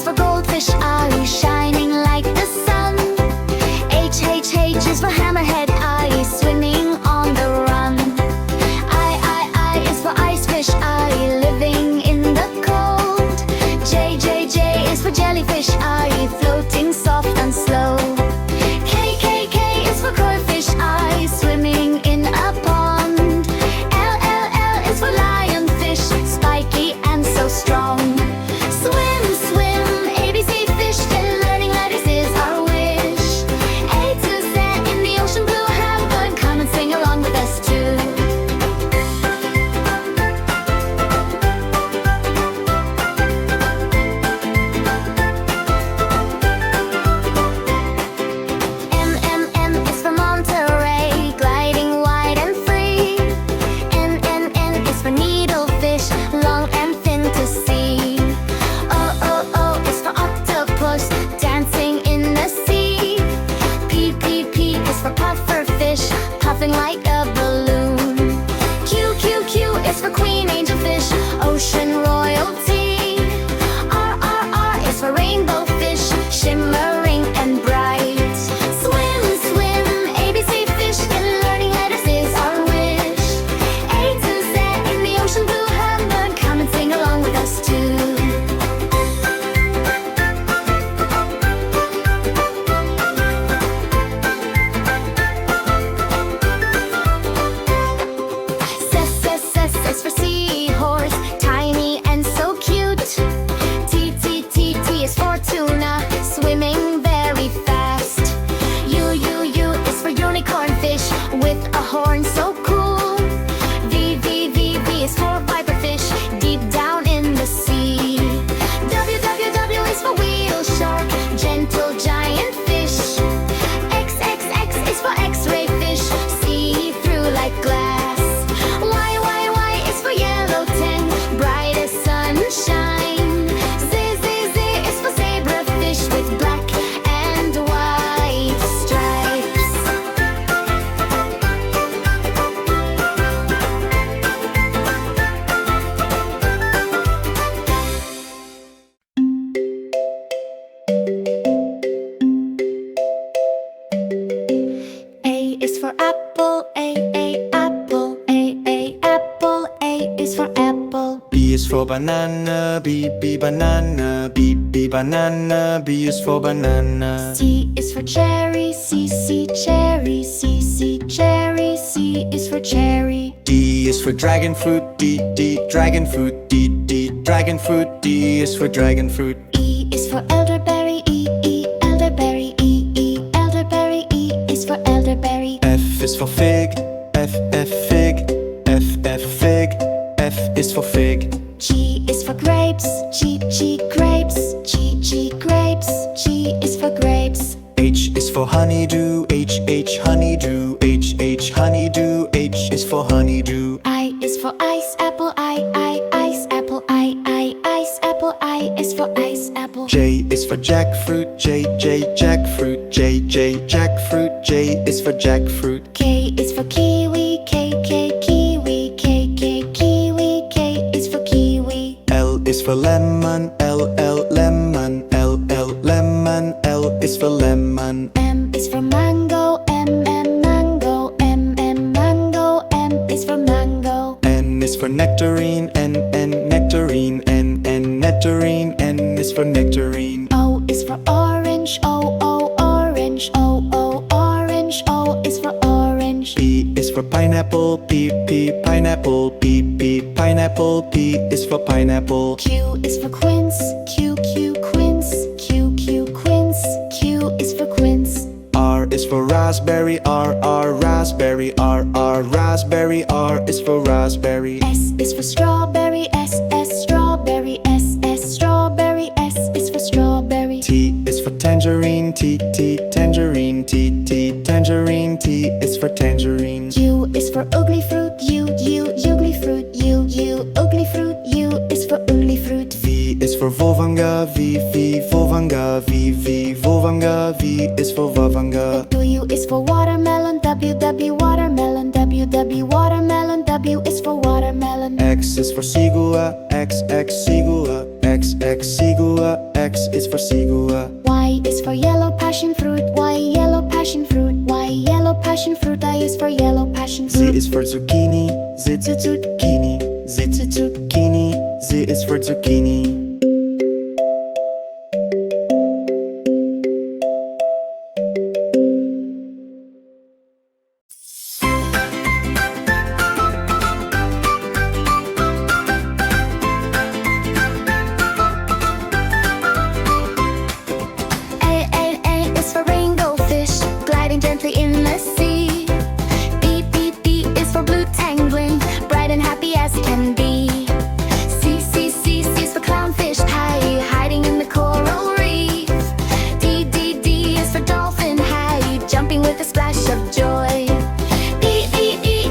is for goldfish, eye shining like the sun. H is for hammerhead, eye swimming on the run. I is for ice fish, eye living in the cold. J is for jellyfish, eye floating soft and slow. K is for crayfish, eye swimming in a pond. L is for lionfish, spiky and so strong. Swim, swim, ABC fish, and learning letters is our wish. A to Z in the ocean blue, have fun, come and sing along with us too. M is for Monterey, gliding wide and free. N is for needlefish, long and thin to see. O is for octopus, dancing in the sea. P is for pufferfish, puffing like a balloon. Q is for queen angelfish, ocean royalty. R is for rainbow fish, shimmering and bright. Swim, swim, ABC fish, and learning letters is our wish. A to Z in the ocean blue, have fun, come and sing along with us too. S is for seahorse, tiny and so cute. T is for tuna, swimming very fast. U is for unicorn fish, with a horn so cool. V is for viperfish, deep down in the sea. W is for whale shark, gentle giant fish. X is for x-ray fish, see through like glass. Y is for yellow tin, bright as sunshine. Z is for zebrafish, with black and white stripes. A is for apple, apple, apple. A is for apple. B is for banana, banana. B banana. B is for banana. C is for cherry, cherry. C cherry. C is for cherry. D is for dragon fruit, dragon fruit. D dragon fruit. D is for dragon fruit. E is for elderberry, elderberry. Elderberry. E is for elderberry. F is for fig, fig. F fig. F is for fig. G is for grapes, grapes. G grapes. G is for grapes. H is for honeydew, honeydew. H honeydew. H is for honeydew. I is for ice apple, ice apple. Ice apple. I is for ice apple. J is for jackfruit, jackfruit. J jackfruit. J is for jackfruit. K is for kiwi, kiwi. Kiwi. K is for kiwi. L is for lemon, lemon. Lemon. L is for lemon. M is for mango, mango. Mango. M is for mango. N is for nectarine, nectarine. Nectarine. N is for nectarine. O is for orange, orange. Orange. O is for orange. P is for pineapple, pineapple. Pineapple. P is for pineapple. Q is for quince, quince. Quince. Q is for quince. R is for raspberry, raspberry. Raspberry. R is for raspberry. S is for strawberry, strawberry. Strawberry. S is for strawberry. T is for tangerine, tangerine. Tangerine. T is for tangerine. U is for ugly fruit, ugly fruit. Ugly fruit. U is for ugly fruit. V is for volvanga, volvanga. Volvanga. V is for volvanga. W is for watermelon, watermelon. W is for watermelon. X is for sigua, X. X, X, sigua. X is for sigua. Y is for yellow passion fruit. Y, yellow passion fruit. Y, yellow passion fruit. I is for yellow passion Z fruit. is for zucchini. Z, z, zucchini. Z, z, zucchini. Z is for zucchini. A is for rainbow fish, gliding gently in the sea. B is for blue tangling, bright and happy as can be. C is for clownfish, hiding in the coral reef. D is for dolphin, jumping with a splash of joy. E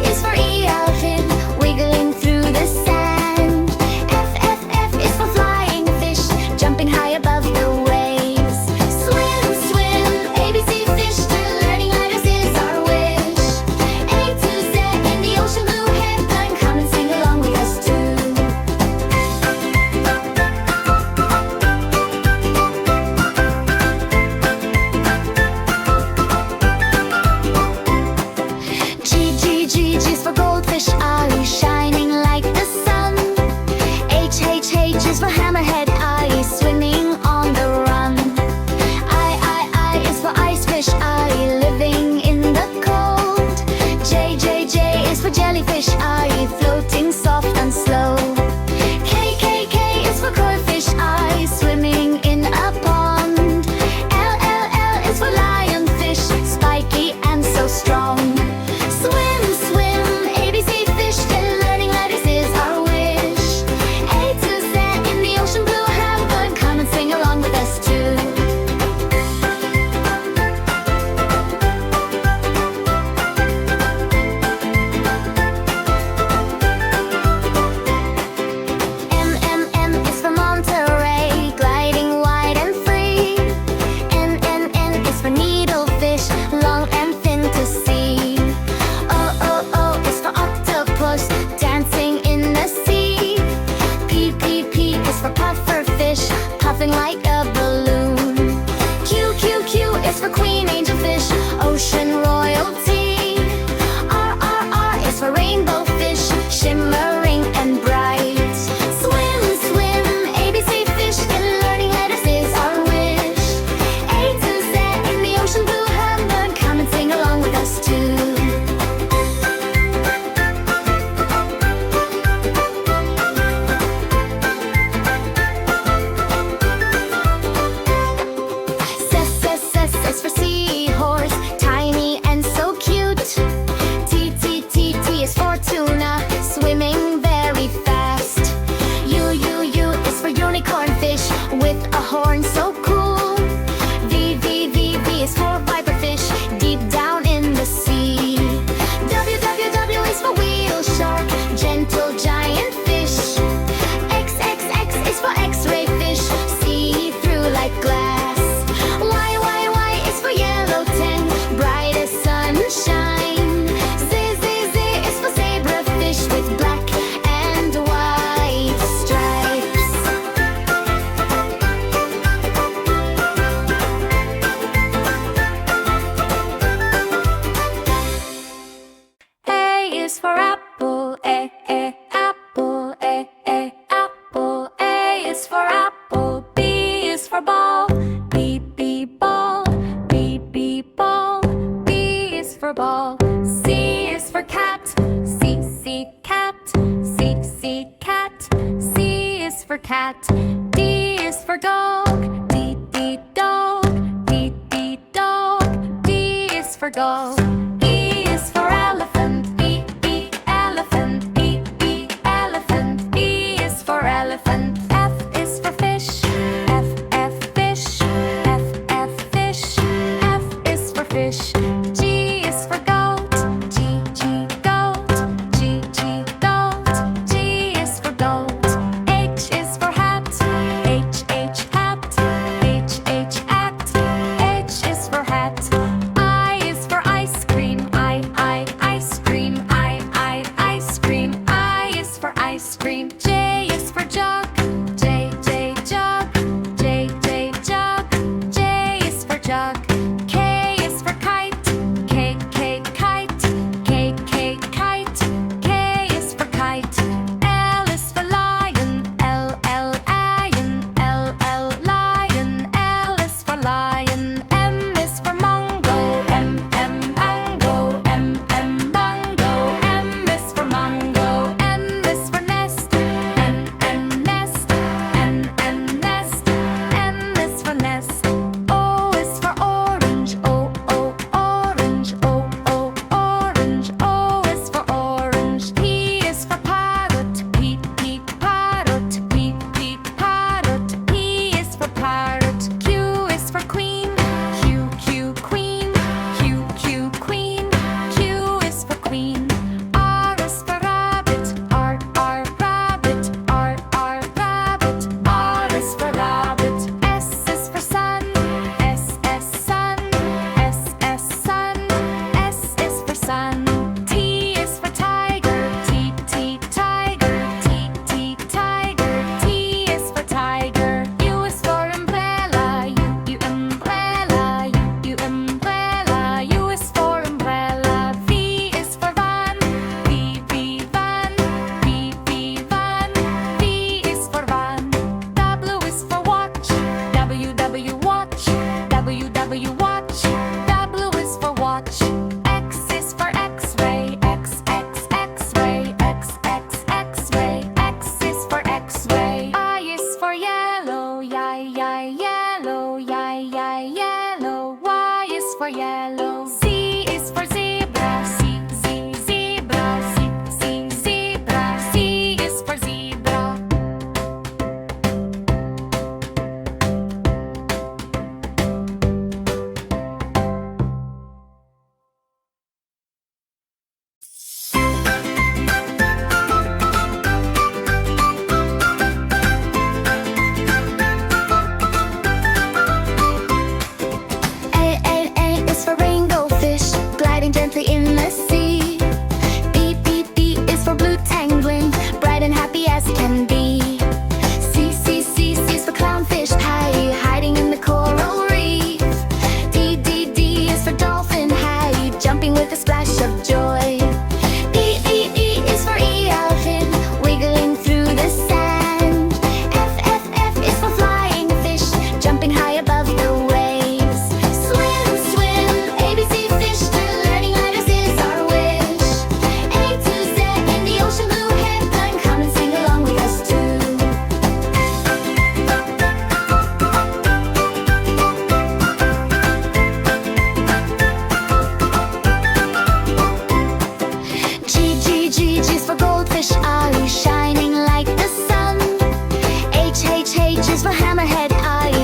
is for elephant, wiggling through the sand. F is for flying fish, jumping high above the waves. Swim, ABC fish, learning letters is our wish. A to Z in the ocean blue heaven, come and sing along with us too. G is for goldfish, shining like the sun. H is for hammerhead, swimming on the run. I is for ice fish, living in the cold. J is for jellyfish, floating soft and slow. K is for koi fish, swimming in a pond. L is for lionfish, spiky and so strong. Swim, ABC fish, learning letters is our wish. A to Z in the ocean blue heaven, come and sing along with us too. M is for Monterey, gliding wide and free. N is for needlefish, long and thin to see. O is for octopus, dancing in the sea. P is for pufferfish, puffing like a balloon. Q is for queen angelfish, ocean royalty. R is for rainbow fish, shimmering and bright. Swim, ABC fish, learning letters is our wish. A to Z in the ocean blue heaven, come and sing along with us too. S is for seahorse, tiny and so cute. T is for tuna, swimming very fast. U is for unicorn fish, with a horn so cool. V is for viperfish, deep down in the sea. W is for whale shark, gentle giant fish. X is for x-ray fish, see through like glass. Y is for yellow tang, bright as sunshine. Z is for zebrafish, with black and white stripes. A is for apple, apple, apple. A is for apple. B is for ball, ball, ball. B is for ball. C is for cat, cat, cat. C is for cat. D is for dog, dog, dog. D is for dog. E is for elephant, elephant, elephant. E is for elephant. F is for fish, fish, fish. F is for fish. G is for goat, goat, goat. G is for goat. H is for hat, hat, hat. H is for hat. I is for ice, yellow, yellow. Y is for yellow. Z is for zebra. Zebra. Zebra. Z is for zebra. A is for rainbow fish, gliding gently in the sea. B is for blue tangling, bright and happy as can be. C is for clownfish, hiding in the coral reef. D is for dolphin, jumping with a splash of joy. E is for eel-fin, wiggling through the sand. F is for flying fish, jumping high above the waves. Swim, ABC fish, learning letters is our wish. A to Z in the ocean blue heaven, come and sing along with us too. G is for goldfish, shining like the sun. H is for hammerhead,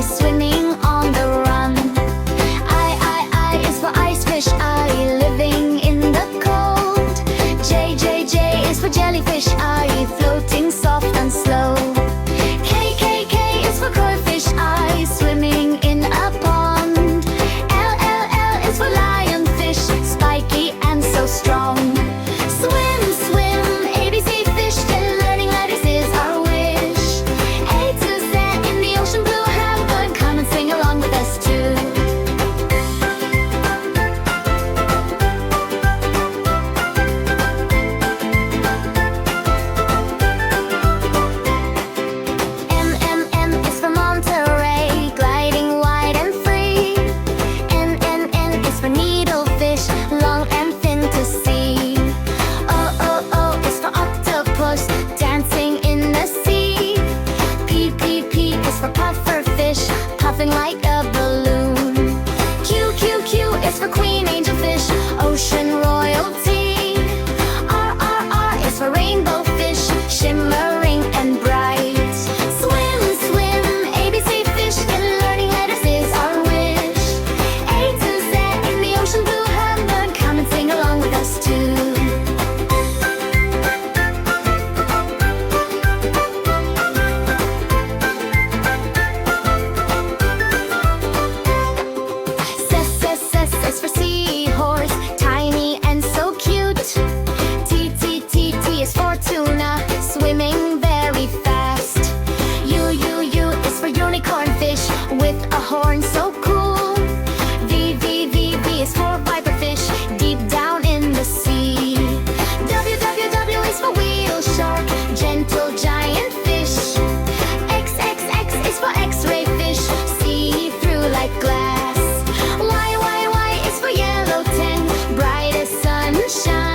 swimming on the run. I is for ice fish, living in the cold. J is for jellyfish, floating soft and slow. K is for koi fish, swimming in a pond. L is for lionfish, spiky and so strong. Swim, ABC fish, learning letters is our wish. A to Z in the ocean blue heaven, come and sing along with us too. M is for Monterey, gliding wide and free. N is for needlefish, long and thin to see. O is for octopus, dancing in the sea. P is for pufferfish, puffing like a balloon. Q is for queen angelfish, ocean royalty. R is for rainbow fish, shimmering and bright. Swim, ABC fish, learning letters is our wish. A to Z in the ocean blue heaven, come and sing along with us too. S is for seahorse, tiny and so cute. T is for tuna, swimming very fast. U is for unicorn fish, with a horn so cool. V is for viperfish, deep down in the sea. W is for whale shark, gentle giant fish. X is for x-ray fish, see through like glass. Y is for yellow tin, bright as sunshine.